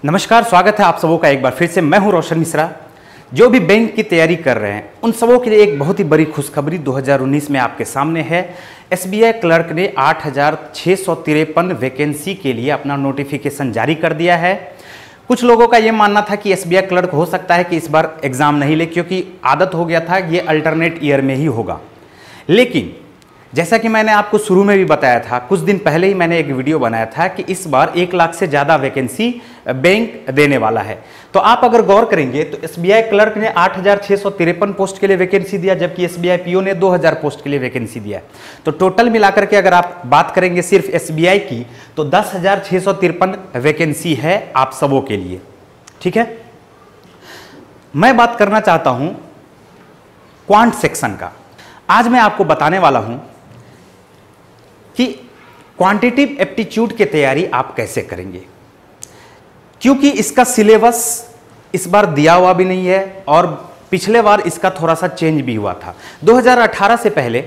नमस्कार, स्वागत है आप सबों का एक बार फिर से। मैं हूं रोशन मिश्रा। जो भी बैंक की तैयारी कर रहे हैं उन सबों के लिए एक बहुत ही बड़ी खुशखबरी 2019 में आपके सामने है। एसबीआई क्लर्क ने 8,653 वैकेंसी के लिए अपना नोटिफिकेशन जारी कर दिया है। कुछ लोगों का यह मानना था कि एसबीआई क्लर्क हो सकता है कि इस बार एग्जाम नहीं ले, क्योंकि आदत हो गया था ये अल्टरनेट ईयर में ही होगा। लेकिन जैसा कि मैंने आपको शुरू में भी बताया था, कुछ दिन पहले ही मैंने एक वीडियो बनाया था कि इस बार 1 लाख से ज़्यादा वैकेंसी बैंक देने वाला है। तो आप अगर गौर करेंगे तो एसबीआई क्लर्क ने 8,653 पोस्ट के लिए वैकेंसी दिया, जबकि एसबीआई पीओ ने 2,000 पोस्ट के लिए वैकेंसी दिया। तो टोटल मिलाकर के अगर आप बात करेंगे सिर्फ एसबीआई की, तो 10,653 वैकेंसी है आप सबों के लिए। ठीक है, मैं बात करना चाहता हूं क्वांट सेक्शन का। आज मैं आपको बताने वाला हूं कि क्वांटिटेटिव एप्टीट्यूड की तैयारी आप कैसे करेंगे, क्योंकि इसका सिलेबस इस बार दिया हुआ भी नहीं है और पिछले बार इसका थोड़ा सा चेंज भी हुआ था। 2018 से पहले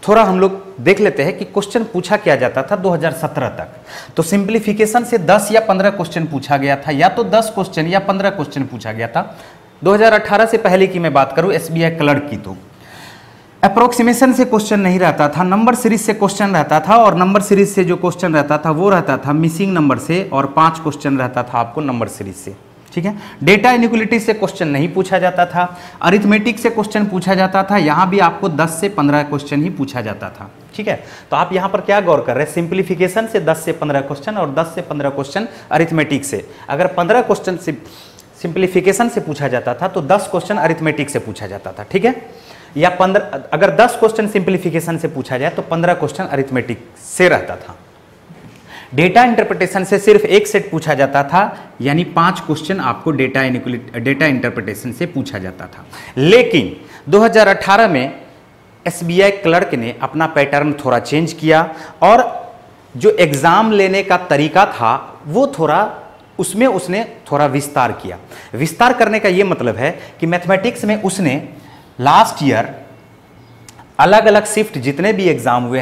थोड़ा हम लोग देख लेते हैं कि क्वेश्चन पूछा क्या जाता था 2017 तक। तो सिंप्लीफिकेशन से 10 या 15 क्वेश्चन पूछा गया था, या तो 10 क्वेश्चन या 15 क्वेश्चन पूछा गया था। 2018 से पहले की मैं बात करूं एसबीआई क्लर्क की, तो अप्रोक्सीमेशन से क्वेश्चन नहीं रहता था, नंबर सीरीज से क्वेश्चन रहता था। और नंबर सीरीज से जो क्वेश्चन रहता था वो रहता था मिसिंग नंबर से, और 5 क्वेश्चन रहता था आपको नंबर सीरीज से। ठीक है, डेटा इनइक्वालिटी से क्वेश्चन नहीं पूछा जाता था, अरिथमेटिक से क्वेश्चन पूछा जाता था। यहाँ भी आपको 10 से 15 क्वेश्चन ही पूछा जाता था। ठीक है, तो आप यहाँ पर क्या गौर कर रहे हैं, सिंप्लीफिकेशन से 10 से 15 क्वेश्चन और 10 से 15 क्वेश्चन अरिथमेटिक से। अगर 15 क्वेश्चन सिंप्लीफिकेशन से पूछा जाता था तो 10 क्वेश्चन अरिथमेटिक से पूछा जाता था। ठीक है, या 15, अगर 10 क्वेश्चन सिंप्लीफिकेशन से पूछा जाए तो 15 क्वेश्चन अरिथमेटिक से रहता था। डेटा इंटरप्रिटेशन से सिर्फ एक सेट पूछा जाता था, यानी 5 क्वेश्चन आपको डेटा इंटरप्रिटेशन से पूछा जाता था। लेकिन 2018 में एसबीआई क्लर्क ने अपना पैटर्न थोड़ा चेंज किया और जो एग्जाम लेने का तरीका था वो उसमें उसने थोड़ा विस्तार किया। विस्तार करने का ये मतलब है कि मैथमेटिक्स में उसने लास्ट ईयर अलग अलग शिफ्ट जितने भी एग्जाम हुए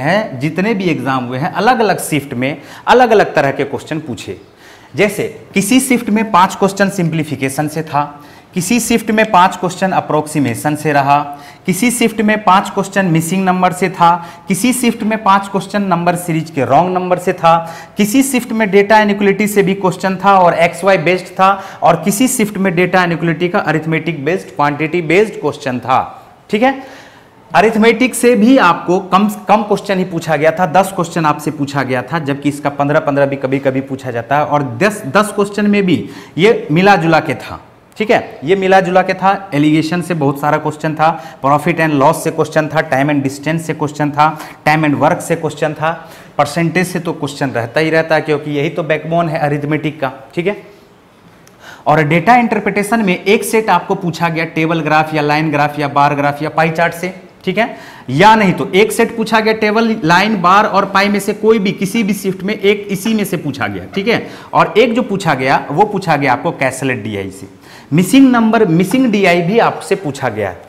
हैं अलग अलग शिफ्ट में अलग अलग तरह के क्वेश्चन पूछे। जैसे किसी शिफ्ट में 5 क्वेश्चन सिंप्लीफिकेशन से था, किसी शिफ्ट में 5 क्वेश्चन अप्रोक्सीमेशन से रहा, किसी शिफ्ट में 5 क्वेश्चन मिसिंग नंबर से था, किसी शिफ्ट में 5 क्वेश्चन नंबर सीरीज के रॉन्ग नंबर से था, किसी शिफ्ट में डेटा इनइक्वालिटी से भी क्वेश्चन था और एक्स वाई बेस्ड था, और किसी शिफ्ट में डेटा इनइक्वालिटी का arithmetic based quantity based question था। ठीक है, अरिथमेटिक से भी आपको कम क्वेश्चन ही पूछा गया था, 10 क्वेश्चन आपसे पूछा गया था, जबकि इसका 15-15 भी कभी कभी पूछा जाता है। और 10 क्वेश्चन में भी ये मिला जुला के था। ठीक है, ये मिला जुला के था। एलिगेशन से बहुत सारा क्वेश्चन था, प्रॉफिट एंड लॉस से क्वेश्चन था, टाइम एंड डिस्टेंस से क्वेश्चन था, टाइम एंड वर्क से क्वेश्चन था, परसेंटेज से तो क्वेश्चन रहता ही रहता है, क्योंकि यही तो बैकबोन है अरिथमेटिक का। ठीक है, और डेटा इंटरप्रिटेशन में एक सेट आपको पूछा गया टेबल ग्राफ या लाइन ग्राफ या बार ग्राफ या पाई चार्ट से। ठीक है, या नहीं तो एक सेट पूछा गया टेबल, लाइन, बार और पाई में से कोई भी किसी भी शिफ्ट में एक इसी में से पूछा गया। ठीक है, और एक जो पूछा गया वो पूछा गया आपको कैसलेट डीआई से। मिसिंग डीआई भी आपसे पूछा गया है।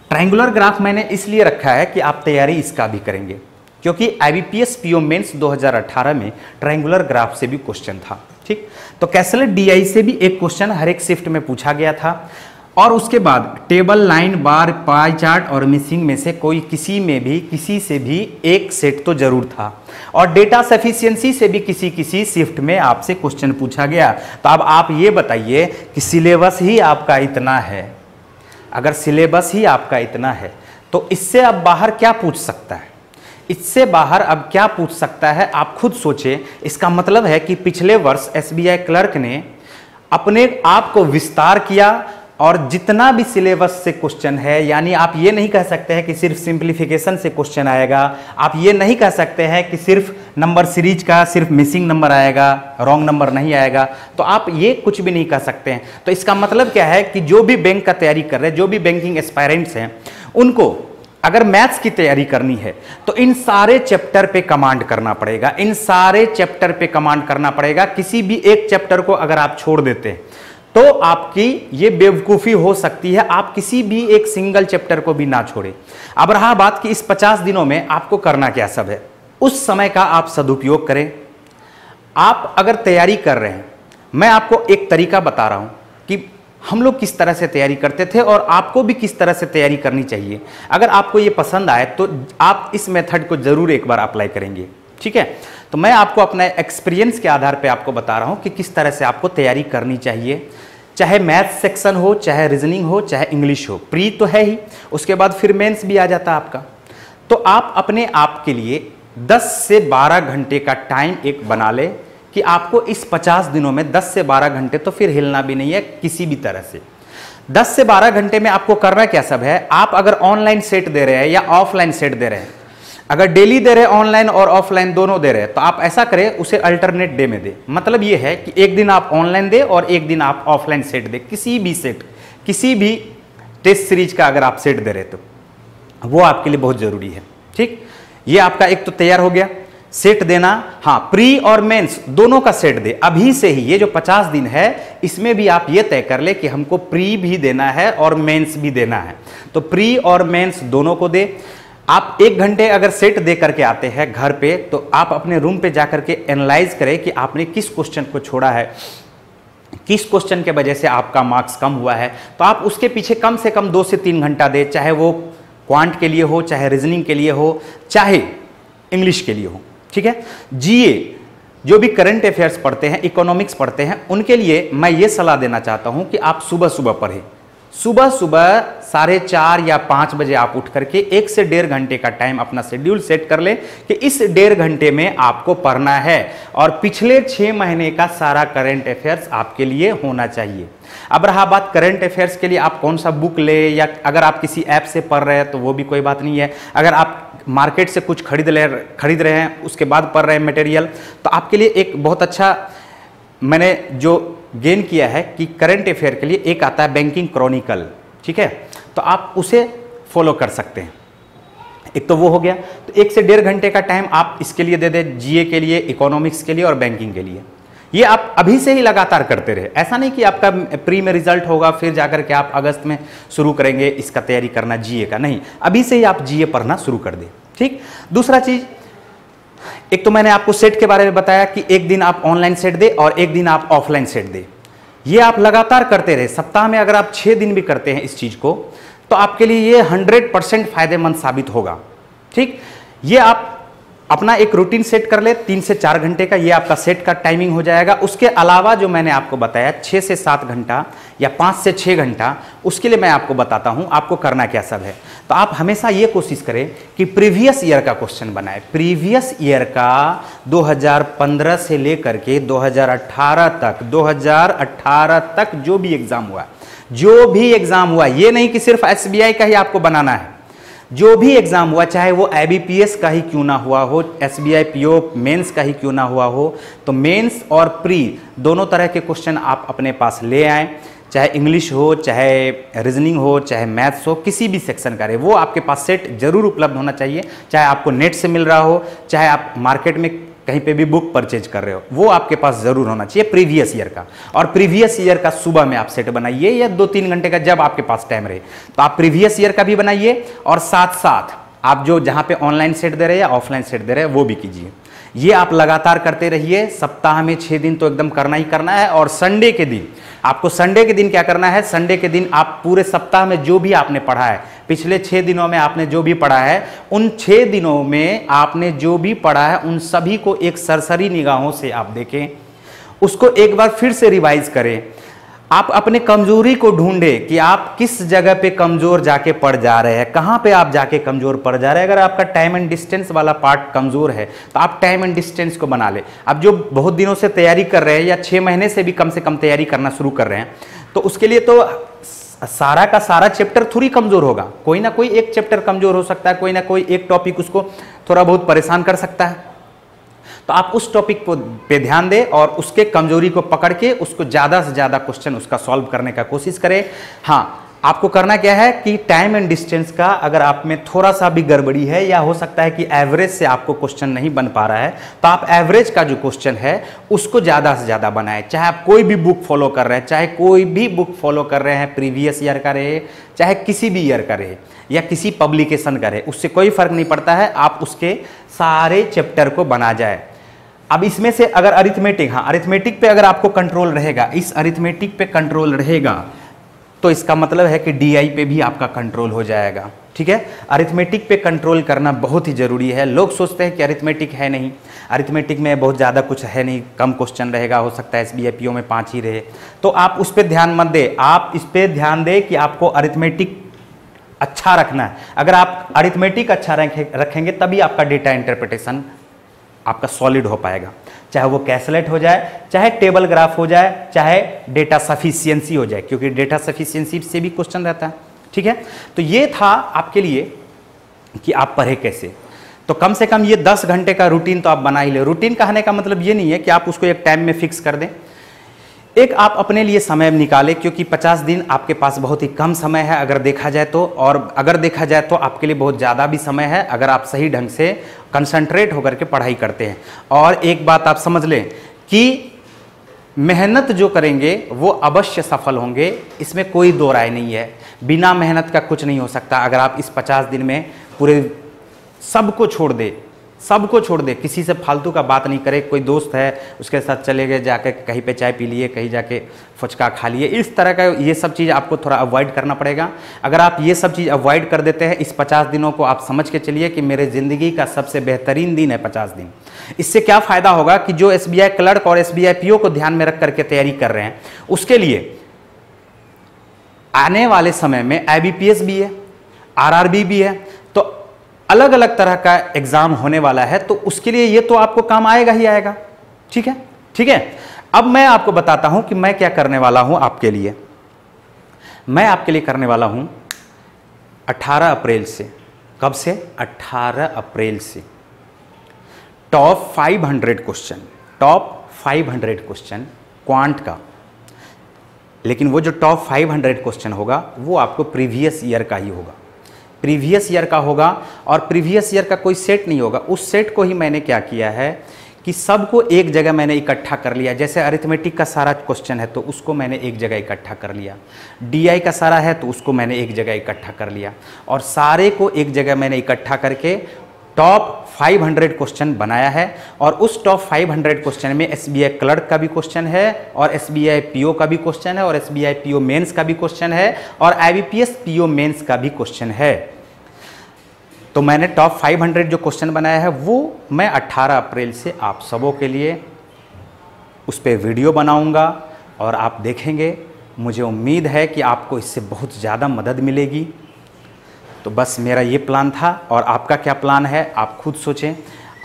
ट्रायंगुलर ग्राफ मैंने इसलिए रखा है कि आप तैयारी इसका भी करेंगे, क्योंकि आईबीपीएस पीओ मेंस 2018 में ट्रायंगुलर ग्राफ से भी क्वेश्चन था। ठीक, तो कैसलेट डीआई से भी एक क्वेश्चन हर एक शिफ्ट में पूछा गया था। और उसके बाद टेबल, लाइन, बार, पाई चार्ट और मिसिंग में से किसी से भी एक सेट तो जरूर था। और डेटा सफिशिएंसी से भी किसी शिफ्ट में आपसे क्वेश्चन पूछा गया। तो अब आप ये बताइए कि सिलेबस ही आपका इतना है, अगर सिलेबस ही आपका इतना है तो इससे अब बाहर क्या पूछ सकता है? इससे बाहर अब क्या पूछ सकता है, आप खुद सोचें। इसका मतलब है कि पिछले वर्ष एसबीआई क्लर्क ने अपने आप को विस्तार किया और जितना भी सिलेबस से क्वेश्चन है, यानी आप ये नहीं कह सकते हैं कि सिर्फ सिंप्लीफिकेशन से क्वेश्चन आएगा, आप ये नहीं कह सकते हैं कि सिर्फ नंबर सीरीज का सिर्फ मिसिंग नंबर आएगा, रॉन्ग नंबर नहीं आएगा, तो आप ये कुछ भी नहीं कह सकते हैं। तो इसका मतलब क्या है कि जो भी बैंक का तैयारी कर रहे हैं, जो भी बैंकिंग एस्पायरेंट्स हैं, उनको अगर मैथ्स की तैयारी करनी है तो इन सारे चैप्टर पे कमांड करना पड़ेगा, इन सारे चैप्टर पे कमांड करना पड़ेगा। किसी भी एक चैप्टर को अगर आप छोड़ देते हैं तो आपकी ये बेवकूफ़ी हो सकती है, आप किसी भी एक सिंगल चैप्टर को भी ना छोड़े। अब रहा बात कि इस 50 दिनों में आपको करना क्या सब है, उस समय का आप सदुपयोग करें। आप अगर तैयारी कर रहे हैं मैं आपको एक तरीका बता रहा हूं कि हम लोग किस तरह से तैयारी करते थे और आपको भी किस तरह से तैयारी करनी चाहिए। अगर आपको ये पसंद आए तो आप इस मेथड को जरूर एक बार अप्लाई करेंगे, ठीक है। तो मैं आपको अपना एक्सपीरियंस के आधार पे आपको बता रहा हूं कि किस तरह से आपको तैयारी करनी चाहिए, चाहे मैथ सेक्शन हो, चाहे रीजनिंग हो, चाहे इंग्लिश हो। प्री तो है ही, उसके बाद फिर मेंस भी आ जाता है आपका। तो आप अपने आप के लिए 10 से 12 घंटे का टाइम एक बना ले कि आपको इस 50 दिनों में 10 से 12 घंटे तो फिर हिलना भी नहीं है किसी भी तरह से। 10 से 12 घंटे में आपको करना क्या सब है, आप अगर ऑनलाइन सेट दे रहे हैं या ऑफलाइन सेट दे रहे हैं, अगर डेली दे रहे हैं ऑनलाइन और ऑफलाइन दोनों दे रहे हैं, तो आप ऐसा करें उसे अल्टरनेट डे में दे। मतलब ये है कि एक दिन आप ऑनलाइन दे और एक दिन आप ऑफलाइन सेट दे, किसी भी सेट, किसी भी टेस्ट सीरीज का अगर आप सेट दे रहे तो वो आपके लिए बहुत जरूरी है, ठीक। ये आपका एक तो तैयार हो गया सेट देना। हाँ, प्री और मेंस दोनों का सेट दे अभी से ही। ये जो 50 दिन है इसमें भी आप ये तय कर ले कि हमको प्री भी देना है और मेंस भी देना है, तो प्री और मेंस दोनों को दे। आप 1 घंटे अगर सेट दे करके आते हैं घर पे, तो आप अपने रूम पे जाकर के एनालाइज करें कि आपने किस क्वेश्चन को छोड़ा है, किस क्वेश्चन के वजह से आपका मार्क्स कम हुआ है। तो आप उसके पीछे कम से कम 2 से 3 घंटा दे, चाहे वो क्वांट के लिए हो, चाहे रीजनिंग के लिए हो, चाहे इंग्लिश के लिए हो, ठीक है। जीए जो भी करंट अफेयर्स पढ़ते हैं, इकोनॉमिक्स पढ़ते हैं, उनके लिए मैं ये सलाह देना चाहता हूं कि आप सुबह सुबह पढ़ें। सुबह सुबह 4:30 या 5 बजे आप उठ करके 1 से 1.5 घंटे का टाइम अपना शेड्यूल सेट कर ले कि इस 1.5 घंटे में आपको पढ़ना है और पिछले 6 महीने का सारा करंट अफेयर्स आपके लिए होना चाहिए। अब रहा बात करंट अफेयर्स के लिए आप कौन सा बुक ले, या अगर आप किसी ऐप से पढ़ रहे हैं तो वो भी कोई बात नहीं है। अगर आप मार्केट से कुछ खरीद रहे हैं उसके बाद पढ़ रहे हैं मटेरियल, तो आपके लिए एक बहुत अच्छा मैंने जो गेन किया है कि करंट अफेयर के लिए एक आता है बैंकिंग क्रॉनिकल, ठीक है। तो आप उसे फॉलो कर सकते हैं। एक तो वो हो गया। तो 1 से 1.5 घंटे का टाइम आप इसके लिए दे दें, जीए के लिए, इकोनॉमिक्स के लिए और बैंकिंग के लिए। ये आप अभी से ही लगातार करते रहे। ऐसा नहीं कि आपका प्री में रिजल्ट होगा फिर जाकर के आप अगस्त में शुरू करेंगे इसका तैयारी करना जीए का, नहीं, अभी से ही आप जीए पढ़ना शुरू कर दें, ठीक। दूसरा चीज, एक तो मैंने आपको सेट के बारे में बताया कि एक दिन आप ऑनलाइन सेट दे और एक दिन आप ऑफलाइन सेट दे। ये आप लगातार करते रहे। सप्ताह में अगर आप 6 दिन भी करते हैं इस चीज को, तो आपके लिए ये 100% फायदेमंद साबित होगा, ठीक। ये आप अपना एक रूटीन सेट कर ले 3 से 4 घंटे का, ये आपका सेट का टाइमिंग हो जाएगा। उसके अलावा जो मैंने आपको बताया 6 से 7 घंटा या 5 से 6 घंटा, उसके लिए मैं आपको बताता हूं आपको करना क्या सब है। तो आप हमेशा ये कोशिश करें कि प्रीवियस ईयर का क्वेश्चन बनाए। प्रीवियस ईयर का 2015 से लेकर के 2018 तक जो भी एग्जाम हुआ, ये नहीं कि सिर्फ एसबीआई का ही आपको बनाना है। जो भी एग्जाम हुआ, चाहे वो आईबीपीएस का ही क्यों ना हुआ हो, एसबीआई पीओ मेंस का ही क्यों ना हुआ हो, तो मेंस और प्री दोनों तरह के क्वेश्चन आप अपने पास ले आएं। चाहे इंग्लिश हो, चाहे रीजनिंग हो, चाहे मैथ्स हो, किसी भी सेक्शन का रहे, वो आपके पास सेट जरूर उपलब्ध होना चाहिए। चाहे आपको नेट से मिल रहा हो, चाहे आप मार्केट में कहीं पे भी बुक परचेज कर रहे हो, वो आपके पास जरूर होना चाहिए प्रीवियस ईयर का। और प्रीवियस ईयर का सुबह में आप सेट बनाइए या 2-3 घंटे का जब आपके पास टाइम रहे, तो आप प्रीवियस ईयर का भी बनाइए और साथ साथ आप जो जहां पे ऑनलाइन सेट दे रहे हैं या ऑफलाइन सेट दे रहे हैं वो भी कीजिए। ये आप लगातार करते रहिए। सप्ताह में 6 दिन तो एकदम करना ही करना है। और संडे के दिन आपको, संडे के दिन क्या करना है, संडे के दिन आप पूरे सप्ताह में जो भी आपने पढ़ा है, पिछले 6 दिनों में आपने जो भी पढ़ा है, उन 6 दिनों में आपने जो भी पढ़ा है उन सभी को एक सरसरी निगाहों से आप देखें, उसको एक बार फिर से रिवाइज करें। आप अपने कमजोरी को ढूंढें कि आप किस जगह पे कमजोर जाके पड़ जा रहे हैं, कहां पे आप जाके कमजोर पड़ जा रहे हैं। अगर आपका टाइम एंड डिस्टेंस वाला पार्ट कमजोर है तो आप टाइम एंड डिस्टेंस को बना ले। अब जो बहुत दिनों से तैयारी कर रहे हैं या 6 महीने से भी कम से कम तैयारी करना शुरू कर रहे हैं, तो उसके लिए तो सारा का सारा चैप्टर थोड़ी कमजोर होगा, कोई ना कोई एक चैप्टर कमजोर हो सकता है, कोई ना कोई एक टॉपिक उसको थोड़ा बहुत परेशान कर सकता है। तो आप उस टॉपिक पे ध्यान दें और उसके कमजोरी को पकड़ के उसको ज़्यादा से ज़्यादा क्वेश्चन उसका सॉल्व करने का कोशिश करें। हाँ, आपको करना क्या है कि टाइम एंड डिस्टेंस का अगर आप में थोड़ा सा भी गड़बड़ी है या हो सकता है कि एवरेज से आपको क्वेश्चन नहीं बन पा रहा है, तो आप एवरेज का जो क्वेश्चन है उसको ज़्यादा से ज़्यादा बनाएं। चाहे आप कोई भी बुक फॉलो कर रहे हैं, चाहे कोई भी बुक फॉलो कर रहे हैं, प्रीवियस ईयर का रहे, चाहे किसी भी ईयर का रहे या किसी पब्लिकेशन का रहे, उससे कोई फर्क नहीं पड़ता है। आप उसके सारे चैप्टर को बना जाए। अब इसमें से अगर अरिथमेटिक, हाँ अरिथमेटिक पे अगर आपको कंट्रोल रहेगा, इस अरिथमेटिक पे कंट्रोल रहेगा, तो इसका मतलब है कि डीआई पे भी आपका कंट्रोल हो जाएगा। ठीक है, अरिथमेटिक पे कंट्रोल करना बहुत ही जरूरी है। लोग सोचते हैं कि अरिथमेटिक है नहीं, अरिथमेटिक में बहुत ज़्यादा कुछ है नहीं, कम क्वेश्चन रहेगा, हो सकता है एसबीआई पीओ में 5 ही रहे, तो आप उस पर ध्यान मत दें। आप इस पर ध्यान दें कि आपको अरिथमेटिक अच्छा रखना है। अगर आप अरिथमेटिक अच्छा रखेंगे तभी आपका डेटा इंटरप्रिटेशन आपका सॉलिड हो पाएगा, चाहे वो कैसलेट हो जाए, चाहे टेबल ग्राफ हो जाए, चाहे डेटा सफिशिएंसी हो जाए, क्योंकि डेटा सफिशिएंसी से भी क्वेश्चन रहता है। ठीक है, तो ये था आपके लिए कि आप पढ़े कैसे। तो कम से कम ये 10 घंटे का रूटीन तो आप बना ही ले। रूटीन कहने का मतलब ये नहीं है कि आप उसको एक टाइम में फिक्स कर दें, एक आप अपने लिए समय निकालें, क्योंकि 50 दिन आपके पास बहुत ही कम समय है अगर देखा जाए तो, और अगर देखा जाए तो आपके लिए बहुत ज़्यादा भी समय है अगर आप सही ढंग से कंसंट्रेट होकर के पढ़ाई करते हैं। और एक बात आप समझ लें कि मेहनत जो करेंगे वो अवश्य सफल होंगे, इसमें कोई दो राय नहीं है। बिना मेहनत का कुछ नहीं हो सकता। अगर आप इस 50 दिन में पूरे सबको छोड़ दे, किसी से फालतू का बात नहीं करे, कोई दोस्त है उसके साथ चले गए, जाके कहीं पे चाय पी लिए, कहीं जाके फुचका खा लिए, इस तरह का ये सब चीज़ आपको थोड़ा अवॉइड करना पड़ेगा। अगर आप ये सब चीज़ अवॉइड कर देते हैं, इस 50 दिनों को आप समझ के चलिए कि मेरे ज़िंदगी का सबसे बेहतरीन दिन है 50 दिन। इससे क्या फ़ायदा होगा कि जो एसबीआई क्लर्क और एसबीआई पीओ को ध्यान में रख करके तैयारी कर रहे हैं, उसके लिए आने वाले समय में आईबीपीएस भी है, आरआरबी भी है, तो अलग अलग तरह का एग्जाम होने वाला है, तो उसके लिए ये तो आपको काम आएगा ही आएगा। ठीक है, ठीक है। अब मैं आपको बताता हूं कि मैं क्या करने वाला हूं आपके लिए। मैं आपके लिए करने वाला हूं 18 अप्रैल से, कब से? 18 अप्रैल से टॉप 500 क्वेश्चन क्वांट का। लेकिन वो जो टॉप 500 क्वेश्चन होगा वो आपको प्रीवियस ईयर का ही होगा, प्रीवियस ईयर का होगा, और प्रीवियस ईयर का कोई सेट नहीं होगा। उस सेट को ही मैंने क्या किया है कि सबको एक जगह मैंने इकट्ठा कर लिया। जैसे अरिथमेटिक का सारा क्वेश्चन है तो उसको मैंने एक जगह इकट्ठा कर लिया, डीआई का सारा है तो उसको मैंने एक जगह इकट्ठा कर लिया, और सारे को एक जगह मैंने इकट्ठा करके टॉप 500 क्वेश्चन बनाया है। और उस टॉप 500 क्वेश्चन में एसबीआई क्लर्क का भी क्वेश्चन है, और एसबीआई पीओ का भी क्वेश्चन है, और एसबीआई पीओ मेंस का भी क्वेश्चन है, और आईबीपीएस पीओ मेंस का भी क्वेश्चन है। तो मैंने टॉप 500 जो क्वेश्चन बनाया है वो मैं 18 अप्रैल से आप सबों के लिए उस पर वीडियो बनाऊंगा और आप देखेंगे। मुझे उम्मीद है कि आपको इससे बहुत ज़्यादा मदद मिलेगी। तो बस मेरा ये प्लान था, और आपका क्या प्लान है आप खुद सोचें।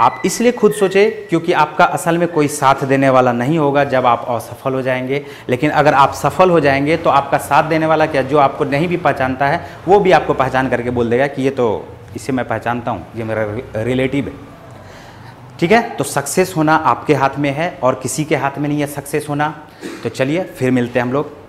आप इसलिए खुद सोचें क्योंकि आपका असल में कोई साथ देने वाला नहीं होगा जब आप असफल हो जाएंगे। लेकिन अगर आप सफल हो जाएंगे तो आपका साथ देने वाला क्या, जो आपको नहीं भी पहचानता है वो भी आपको पहचान करके बोल देगा कि ये तो, इसे मैं पहचानता हूँ, ये मेरा रिलेटिव है। ठीक है, तो सक्सेस होना आपके हाथ में है और किसी के हाथ में नहीं है सक्सेस होना। तो चलिए फिर मिलते हैं हम लोग